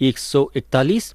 141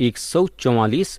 144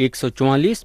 144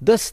10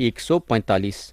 145।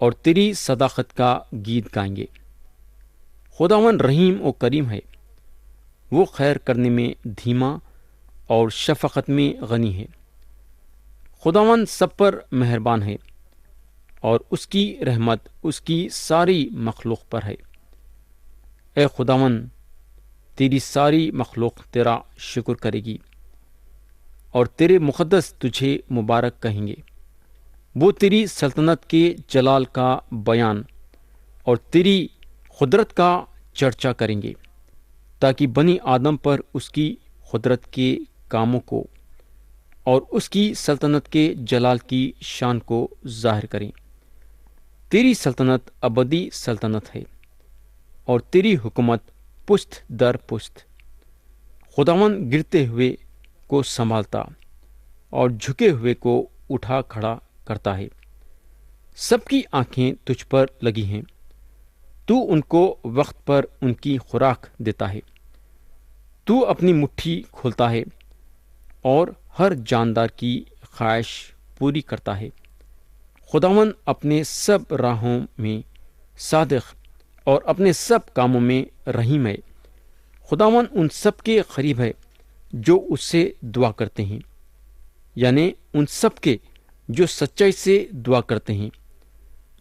اور تیری صداقت کا گیت گائیں گے۔ خداوند رحیم و کریم ہے، وہ خیر کرنے میں دھیما اور شفقت میں غنی ہے۔ خداوند سب پر مہربان ہے اور اس کی رحمت اس کی ساری مخلوق پر ہے۔ اے خداوند، تیری ساری مخلوق تیرا شکر کرے گی اور تیرے مقدس تجھے مبارک کہیں گے۔ وہ تیری سلطنت کے جلال کا بیان اور تیری قدرت کا چرچا کریں گے، تاکہ بنی آدم پر اس کی قدرت کے کاموں کو اور اس کی سلطنت کے جلال کی شان کو ظاہر کریں۔ تیری سلطنت ابدی سلطنت ہے اور تیری حکومت پشت در پشت۔ خداوند گرتے ہوئے کو سنبھالتا اور جھکے ہوئے کو اٹھا کھڑا کرتا ہے۔ سب کی آنکھیں تجھ پر لگی ہیں، تو ان کو وقت پر ان کی خوراک دیتا ہے۔ تو اپنی مٹھی کھولتا ہے اور ہر جاندار کی خواہش پوری کرتا ہے۔ خداوند اپنے سب راہوں میں صادق اور اپنے سب کاموں میں رحیم ہے۔ خداوند ان سب کے قریب ہے جو اس سے دعا کرتے ہیں، یعنی ان سب کے جو سچائی سے دعا کرتے ہیں۔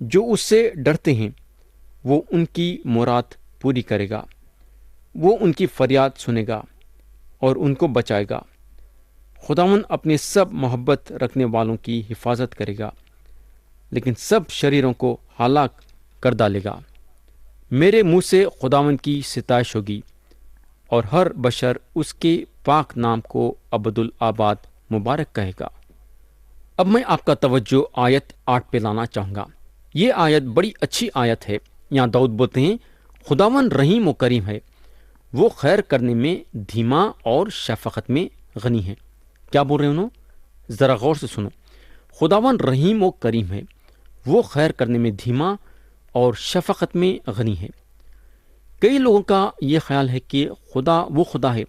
جو اس سے ڈرتے ہیں وہ ان کی مراد پوری کرے گا۔ وہ ان کی فریاد سنے گا اور ان کو بچائے گا۔ خداوند اپنے سب محبت رکھنے والوں کی حفاظت کرے گا، لیکن سب شریروں کو ہلاک کر ڈالے گا۔ میرے منہ سے خداوند کی ستائش ہوگی اور ہر بشر اس کے پاک نام کو ابدالآباد مبارک کہے گا۔ اب میں آپ کا توجہ آیت 8 پہ لانا چاہوں گا۔ یہ آیت بڑی اچھی آیت ہے۔ یہاں داؤد بولتے ہیں خداوند رحیم و کریم ہے، وہ خیر کرنے میں دھیما اور شفقت میں غنی ہے۔ کیا بول رہے ہیں انہوں؟ ذرا غور سے سنو۔ خداوند رحیم و کریم ہے، وہ خیر کرنے میں دھیما اور شفقت میں غنی ہے۔ کئی لوگوں کا یہ خیال ہے کہ خدا وہ خدا ہے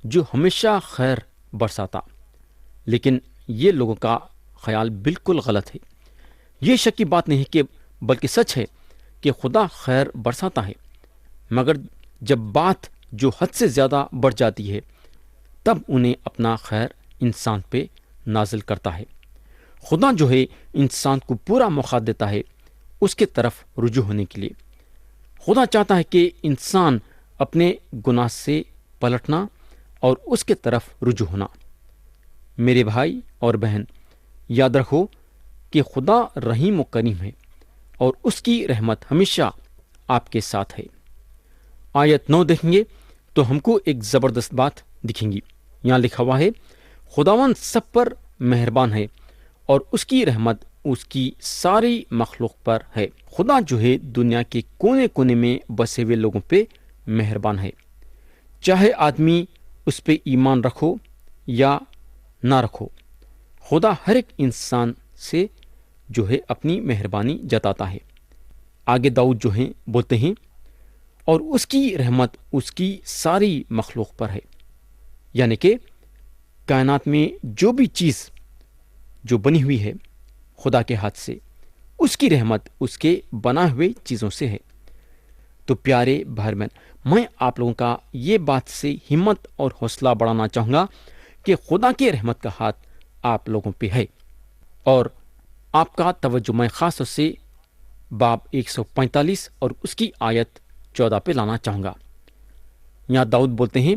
جو ہمیشہ خیر برساتا، لیکن یہ لوگوں کا خیال بالکل غلط ہے۔ یہ شک کی بات نہیں ہے کہ بلکہ سچ ہے کہ خدا خیر برساتا ہے، مگر جب بات جو حد سے زیادہ بڑھ جاتی ہے تب انہیں اپنا خیر انسان پہ نازل کرتا ہے۔ خدا جو ہے انسان کو پورا موقع دیتا ہے اس کے طرف رجوع ہونے کے لیے۔ خدا چاہتا ہے کہ انسان اپنے گناہ سے پلٹنا اور اس کے طرف رجوع ہونا۔ میرے بھائی اور بہن، یاد رکھو کہ خدا رحیم و کریم ہے اور اس کی رحمت ہمیشہ آپ کے ساتھ ہے۔ آیت 9 دیکھیں گے تو ہم کو ایک زبردست بات دکھیں گی۔ یہاں لکھا ہوا ہے خداوند سب پر مہربان ہے اور اس کی رحمت اس کی ساری مخلوق پر ہے۔ خدا جو ہے دنیا کے کونے کونے میں بسے ہوئے لوگوں پہ مہربان ہے، چاہے آدمی اس پہ ایمان رکھو یا نہ رکھو۔ خدا ہر ایک انسان سے جو ہے اپنی مہربانی جتاتا ہے۔ آگے داؤد جو ہیں بولتے ہیں اور اس کی رحمت اس کی ساری مخلوق پر ہے، یعنی کہ کائنات میں جو بھی چیز جو بنی ہوئی ہے خدا کے ہاتھ سے، اس کی رحمت اس کے بنا ہوئے چیزوں سے ہے۔ تو پیارے بھائی بہن، میں آپ لوگوں کا یہ بات سے ہمت اور حوصلہ بڑھانا چاہوں گا کہ خدا کی رحمت کا ہاتھ آپ لوگوں پہ ہے، اور آپ کا توجہ میں خاص طور سے باب 145 اور اس کی آیت 14 پہ لانا چاہوں گا۔ یہاں داؤد بولتے ہیں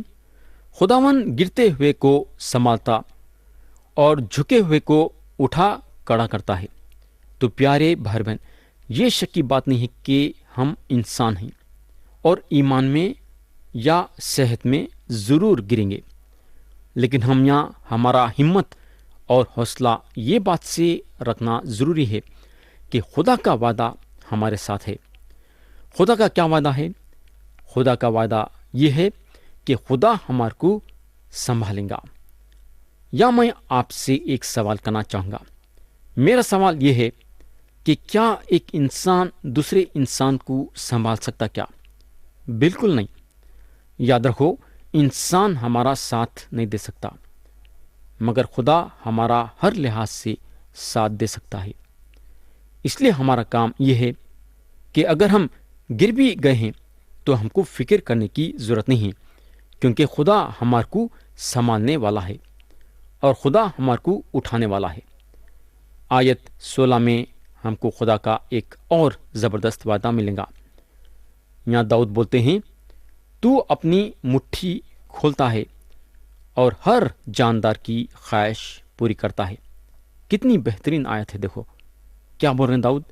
خداوند گرتے ہوئے کو سنبھالتا اور جھکے ہوئے کو اٹھا کڑا کرتا ہے۔ تو پیارے بھائی بہن، یہ شک کی بات نہیں ہے کہ ہم انسان ہیں اور ایمان میں یا صحت میں ضرور گریں گے، لیکن ہم یہاں ہمارا ہمت اور حوصلہ یہ بات سے رکھنا ضروری ہے کہ خدا کا وعدہ ہمارے ساتھ ہے۔ خدا کا کیا وعدہ ہے؟ خدا کا وعدہ یہ ہے کہ خدا ہمارے کو سنبھالے گا۔ یا میں آپ سے ایک سوال کرنا چاہوں گا۔ میرا سوال یہ ہے کہ کیا ایک انسان دوسرے انسان کو سنبھال سکتا؟ کیا؟ بالکل نہیں۔ یاد رکھو، انسان ہمارا ساتھ نہیں دے سکتا، مگر خدا ہمارا ہر لحاظ سے ساتھ دے سکتا ہے۔ اس لیے ہمارا کام یہ ہے کہ اگر ہم گر بھی گئے ہیں تو ہم کو فکر کرنے کی ضرورت نہیں ہے، کیونکہ خدا ہمارے کو سنبھالنے والا ہے اور خدا ہمارے کو اٹھانے والا ہے۔ آیت 16 میں ہم کو خدا کا ایک اور زبردست وعدہ ملے گا۔ یہاں داؤد بولتے ہیں، تو اپنی مٹھی کھولتا ہے اور ہر جاندار کی خواہش پوری کرتا ہے۔ کتنی بہترین آیت ہے، دیکھو کیا بول رہے ہیں داؤد،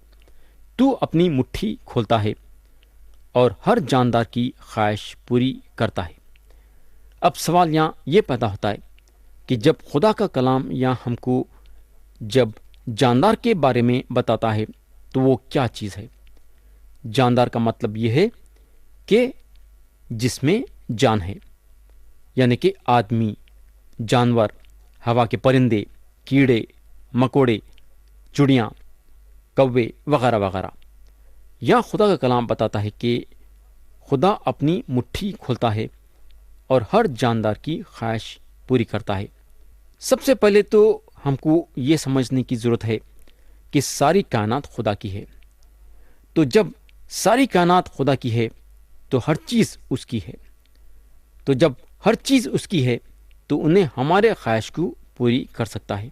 تو اپنی مٹھی کھولتا ہے اور ہر جاندار کی خواہش پوری کرتا ہے۔ اب سوال یہاں یہ پیدا ہوتا ہے کہ جب خدا کا کلام یہاں ہم کو جب جاندار کے بارے میں بتاتا ہے تو وہ کیا چیز ہے؟ جاندار کا مطلب یہ ہے کہ جس میں جان ہے، یعنی کہ آدمی، جانور، ہوا کے پرندے، کیڑے مکوڑے، چڑیاں، کوے وغیرہ وغیرہ۔ یا خدا کا کلام بتاتا ہے کہ خدا اپنی مٹھی کھولتا ہے اور ہر جاندار کی خواہش پوری کرتا ہے۔ سب سے پہلے تو ہم کو یہ سمجھنے کی ضرورت ہے کہ ساری کائنات خدا کی ہے۔ تو جب ساری کائنات خدا کی ہے تو ہر چیز اس کی ہے، تو جب ہر چیز اس کی ہے تو انہیں ہمارے خواہش کو پوری کر سکتا ہے۔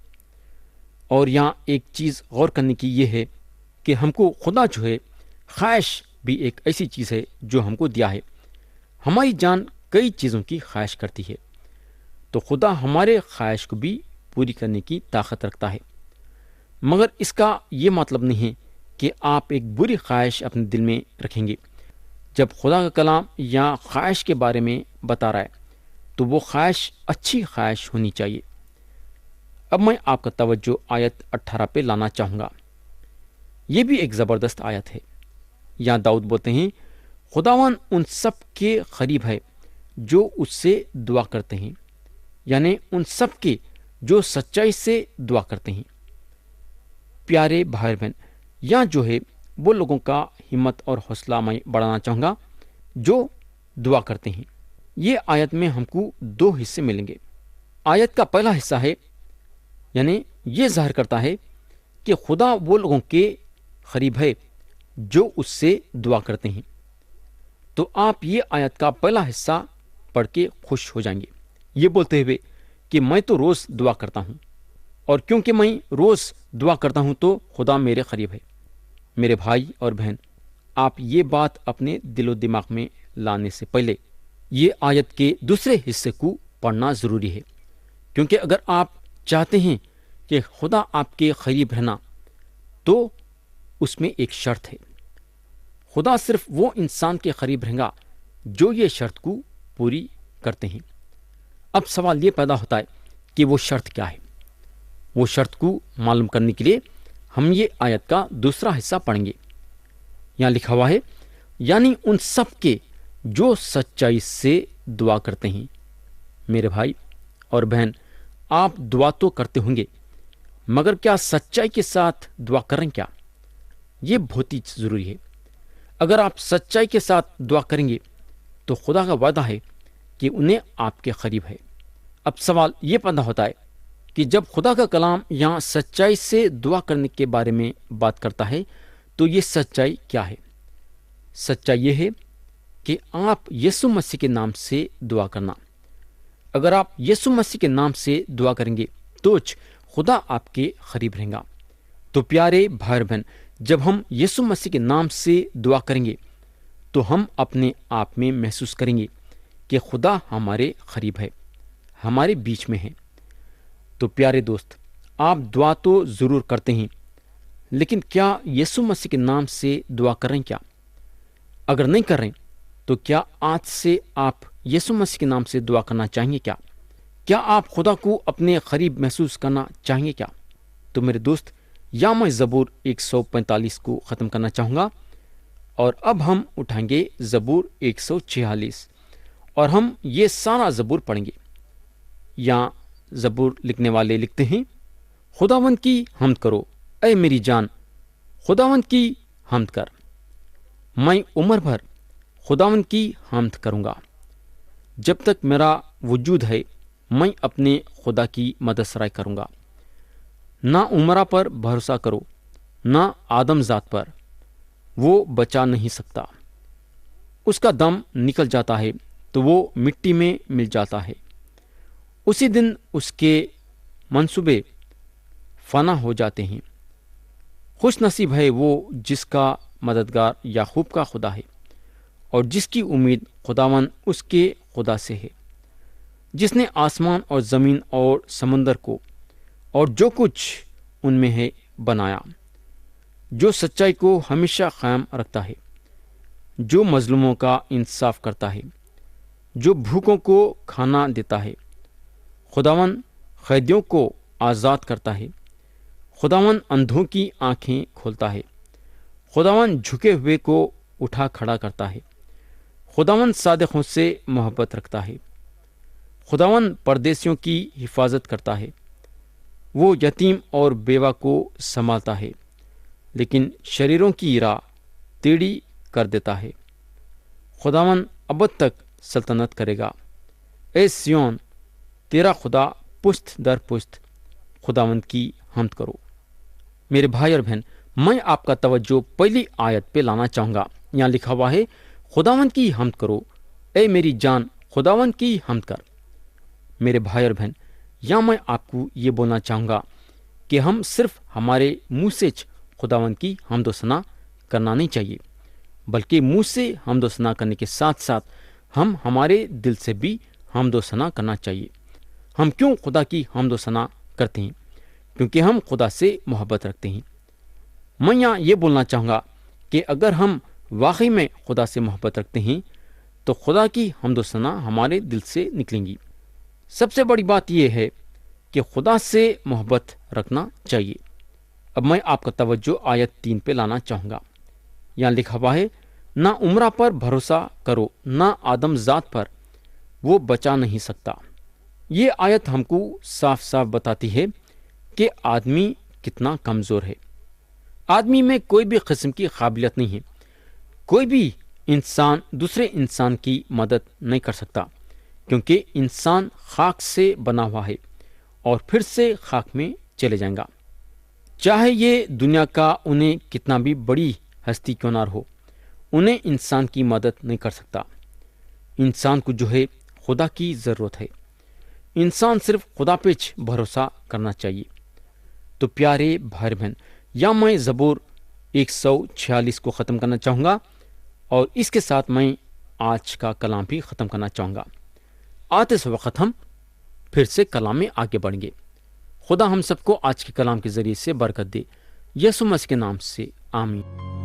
اور یہاں ایک چیز غور کرنے کی یہ ہے کہ ہم کو خدا جو ہے، خواہش بھی ایک ایسی چیز ہے جو ہم کو دیا ہے۔ ہماری جان کئی چیزوں کی خواہش کرتی ہے، تو خدا ہمارے خواہش کو بھی پوری کرنے کی طاقت رکھتا ہے۔ مگر اس کا یہ مطلب نہیں ہے کہ آپ ایک بری خواہش اپنے دل میں رکھیں گے۔ جب خدا کا کلام یا خواہش کے بارے میں بتا رہا ہے تو وہ خواہش اچھی خواہش ہونی چاہیے۔ اب میں آپ کا توجہ آیت 18 پہ لانا چاہوں گا۔ یہ بھی ایک زبردست آیت ہے۔ یہاں داؤد بولتے ہیں، خداوند ان سب کے قریب ہے جو اس سے دعا کرتے ہیں، یعنی ان سب کے جو سچائی سے دعا کرتے ہیں۔ پیارے بھائی بہن، یہاں جو ہے وہ لوگوں کا ہمت اور حوصلہ میں بڑھانا چاہوں گا جو دعا کرتے ہیں۔ یہ آیت میں ہم کو دو حصے ملیں گے۔ آیت کا پہلا حصہ ہے، یعنی یہ ظاہر کرتا ہے کہ خدا وہ لوگوں کے قریب ہے جو اس سے دعا کرتے ہیں۔ تو آپ یہ آیت کا پہلا حصہ پڑھ کے خوش ہو جائیں گے، یہ بولتے ہوئے کہ میں تو روز دعا کرتا ہوں، اور کیونکہ میں روز دعا کرتا ہوں تو خدا میرے قریب ہے۔ میرے بھائی اور بہن، آپ یہ بات اپنے دل و دماغ میں لانے سے پہلے یہ آیت کے دوسرے حصے کو پڑھنا ضروری ہے، کیونکہ اگر آپ چاہتے ہیں کہ خدا آپ کے قریب رہنا تو اس میں ایک شرط ہے۔ خدا صرف وہ انسان کے قریب رہے گا جو یہ شرط کو پوری کرتے ہیں۔ اب سوال یہ پیدا ہوتا ہے کہ وہ شرط کیا ہے؟ وہ شرط کو معلوم کرنے کے لیے ہم یہ آیت کا دوسرا حصہ پڑھیں گے۔ یہاں لکھا ہوا ہے، یعنی ان سب کے جو سچائی سے دعا کرتے ہیں۔ میرے بھائی اور بہن، آپ دعا تو کرتے ہوں گے، مگر کیا سچائی کے ساتھ دعا کریں؟ کیا یہ بہت ہی ضروری ہے۔ اگر آپ سچائی کے ساتھ دعا کریں گے تو خدا کا وعدہ ہے کہ انہیں آپ کے قریب ہے۔ اب سوال یہ پیدا ہوتا ہے کہ جب خدا کا کلام یہاں سچائی سے دعا کرنے کے بارے میں بات کرتا ہے تو یہ سچائی کیا ہے؟ سچائی یہ ہے کہ آپ یسوع مسیح کے نام سے دعا کرنا۔ اگر آپ یسوع مسیح کے نام سے دعا کریں گے تو خدا آپ کے قریب رہے گا۔ تو پیارے بھائی بہن، جب ہم یسوع مسیح کے نام سے دعا کریں گے تو ہم اپنے آپ میں محسوس کریں گے کہ خدا ہمارے قریب ہے، ہمارے بیچ میں ہے۔ تو پیارے دوست، آپ دعا تو ضرور کرتے ہیں، لیکن کیا یسوع مسیح کے نام سے دعا کر رہے ہیں؟ کیا اگر نہیں کر رہے ہیں تو کیا آج سے آپ یسوع مسیح کے نام سے دعا کرنا چاہیں گے؟ کیا آپ خدا کو اپنے قریب محسوس کرنا چاہیں گے؟ کیا تو میرے دوست، یا میں زبور 145 کو ختم کرنا چاہوں گا، اور اب ہم اٹھائیں گے زبور 146 اور ہم یہ سارا زبور پڑھیں گے۔ یہاں زبور لکھنے والے لکھتے ہیں، خداوند کی حمد کرو اے میری جان، خداوند کی حمد کر، میں عمر بھر خداوند کی حمد کروں گا۔ جب تک میرا وجود ہے میں اپنے خدا کی مدد سرائی کروں گا۔ نا عمرہ پر بھروسہ کرو، نہ آدم ذات پر، وہ بچا نہیں سکتا۔ اس کا دم نکل جاتا ہے تو وہ مٹی میں مل جاتا ہے۔ اسی دن اس کے منصوبے فنا ہو جاتے ہیں۔ خوش نصیب ہے وہ جس کا مددگار یعقوب کا خدا ہے، اور جس کی امید خداوند اس کے خدا سے ہے، جس نے آسمان اور زمین اور سمندر کو اور جو کچھ ان میں ہے بنایا، جو سچائی کو ہمیشہ قائم رکھتا ہے، جو مظلوموں کا انصاف کرتا ہے، جو بھوکوں کو کھانا دیتا ہے۔ خداوند قیدیوں کو آزاد کرتا ہے، خداوند اندھوں کی آنکھیں کھولتا ہے، خداوند جھکے ہوئے کو اٹھا کھڑا کرتا ہے، خداوند صادقوں سے محبت رکھتا ہے، خداوند پردیسیوں کی حفاظت کرتا ہے، وہ یتیم اور بیوہ کو سنبھالتا ہے، لیکن شریروں کی راہ ٹیڑھی کر دیتا ہے۔ خداوند ابد تک سلطنت کرے گا۔ اے سیون، تیرا خدا پشت در پشت، خداوند کی حمد کرو۔ میرے بھائی اور بہن، میں آپ کا توجہ پہلی آیت پہ لانا چاہوں گا۔ یہاں لکھا ہوا ہے، خداوند کی حمد کرو، اے میری جان خداوند کی حمد کر۔ میرے بھائی اور بہن، یہاں میں آپ کو یہ بولنا چاہوں گا کہ ہم صرف ہمارے منہ سے خداوند کی حمد و ثنا کرنا نہیں چاہیے، بلکہ منہ سے حمد و ثنا کرنے کے ساتھ ساتھ ہم ہمارے دل سے بھی حمد و ثنا کرنا چاہیے۔ ہم کیوں خدا کی حمد و ثنا کرتے ہیں؟ کیونکہ ہم خدا سے محبت رکھتے ہیں۔ میں یہاں یہ بولنا چاہوں گا کہ اگر ہم واقعی میں خدا سے محبت رکھتے ہیں تو خدا کی حمد و ثنا ہمارے دل سے نکلیں گی۔ سب سے بڑی بات یہ ہے کہ خدا سے محبت رکھنا چاہیے۔ اب میں آپ کا توجہ آیت 3 پہ لانا چاہوں گا۔ یہاں لکھا ہوا ہے، نہ عمرہ پر بھروسہ کرو، نہ آدم ذات پر، وہ بچا نہیں سکتا۔ یہ آیت ہم کو صاف صاف بتاتی ہے کہ آدمی کتنا کمزور ہے۔ آدمی میں کوئی بھی قسم کی قابلیت نہیں ہے۔ کوئی بھی انسان دوسرے انسان کی مدد نہیں کر سکتا، کیونکہ انسان خاک سے بنا ہوا ہے اور پھر سے خاک میں چلے جائیں گا۔ چاہے یہ دنیا کا انہیں کتنا بھی بڑی ہستی کیوں نہ ہو، انہیں انسان کی مدد نہیں کر سکتا۔ انسان کو جو ہے خدا کی ضرورت ہے۔ انسان صرف خدا پہ بھروسہ کرنا چاہیے۔ تو پیارے بھائی بہن، یا میں زبور 146 کو ختم کرنا چاہوں گا، اور اس کے ساتھ میں آج کا کلام بھی ختم کرنا چاہوں گا۔ آتے اس وقت ہم پھر سے کلام میں آگے بڑھیں گے۔ خدا ہم سب کو آج کے کلام کے ذریعے سے برکت دے، یسوع مسیح کے نام سے آمین۔